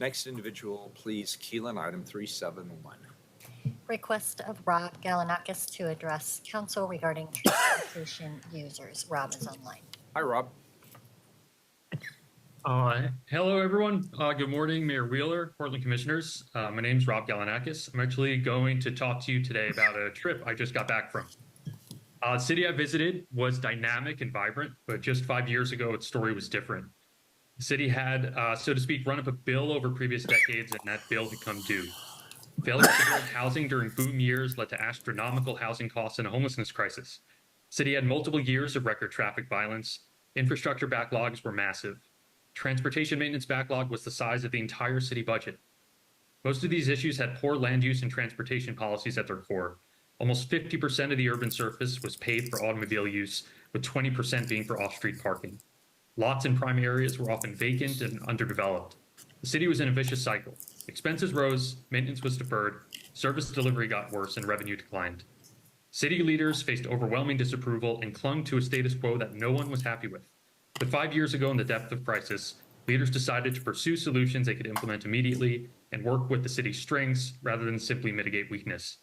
Next individual, please, Keelan, item 371. Request of Rob Galanakis to address council regarding transportation users. Rob is online. Hi, Rob. Hello, everyone. Good morning, Mayor Wheeler, Portland Commissioners. My name is Rob Galanakis. I'm actually going to talk to you today about a trip I just got back from. The city I visited was dynamic and vibrant, but just 5 years ago, its story was different. The city had, so to speak, run up a bill over previous decades, and that bill had come due. Failure to build housing during boom years led to astronomical housing costs and a homelessness crisis. The city had multiple years of record traffic violence. Infrastructure backlogs were massive. Transportation maintenance backlog was the size of the entire city budget. Most of these issues had poor land use and transportation policies at their core. Almost 50% of the urban surface was paved for automobile use, with 20% being for off-street parking. Lots in prime areas were often vacant and underdeveloped. The city was in a vicious cycle. Expenses rose, maintenance was deferred, service delivery got worse, and revenue declined. City leaders faced overwhelming disapproval and clung to a status quo that no one was happy with. But 5 years ago, in the depth of crisis, leaders decided to pursue solutions they could implement immediately and work with the city's strengths rather than simply mitigate weakness.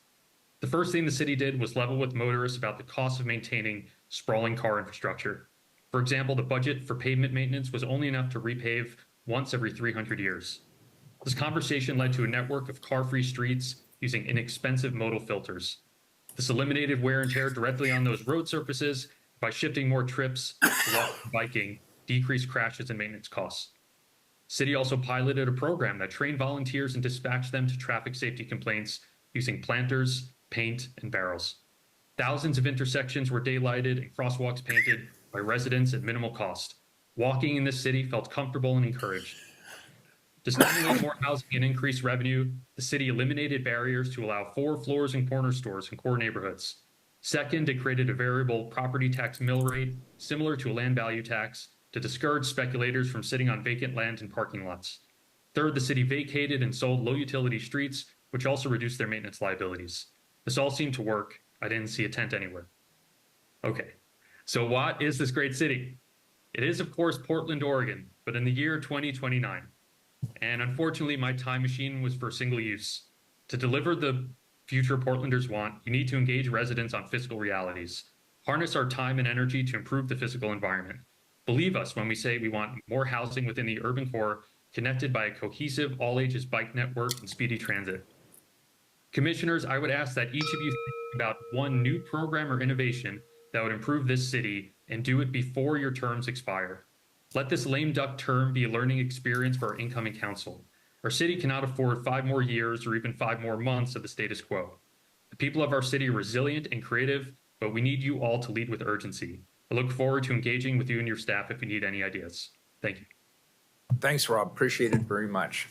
The first thing the city did was level with motorists about the cost of maintaining sprawling car infrastructure. For example, the budget for pavement maintenance was only enough to repave once every 300 years. This conversation led to a network of car-free streets using inexpensive modal filters. This eliminated wear and tear directly on those road surfaces. By shifting more trips to walking and biking, decreased crashes and maintenance costs. City also piloted a program that trained volunteers and dispatched them to traffic safety complaints using planters, paint, and barrels. Thousands of intersections were daylighted and crosswalks painted by residents at minimal cost. Walking in this city felt comfortable and encouraged. To stimulate more housing and increase revenue, the city eliminated barriers to allow 4 floors and corner stores in core neighborhoods. Second, it created a variable property tax mill rate, similar to a land value tax, to discourage speculators from sitting on vacant land and parking lots. Third, the city vacated and sold low-utility streets, which also reduced their maintenance liabilities. This all seemed to work. I didn't see a tent anywhere. Okay, so what is this great city? It is, of course, Portland, Oregon, but in the year 2029. And unfortunately, my time machine was for single use. To deliver the future Portlanders want, you need to engage residents on fiscal realities. Harness our time and energy to improve the physical environment. Believe us when we say we want more housing within the urban core, connected by a cohesive all-ages bike network and speedy transit. Commissioners, I would ask that each of you think about one new program or innovation that would improve this city and do it before your terms expire. Let this lame duck term be a learning experience for our incoming council. Our city cannot afford 5 more years or even 5 more months of the status quo. The people of our city are resilient and creative, but we need you all to lead with urgency. I look forward to engaging with you and your staff if you need any ideas. Thank you. Thanks, Rob. Appreciate it very much.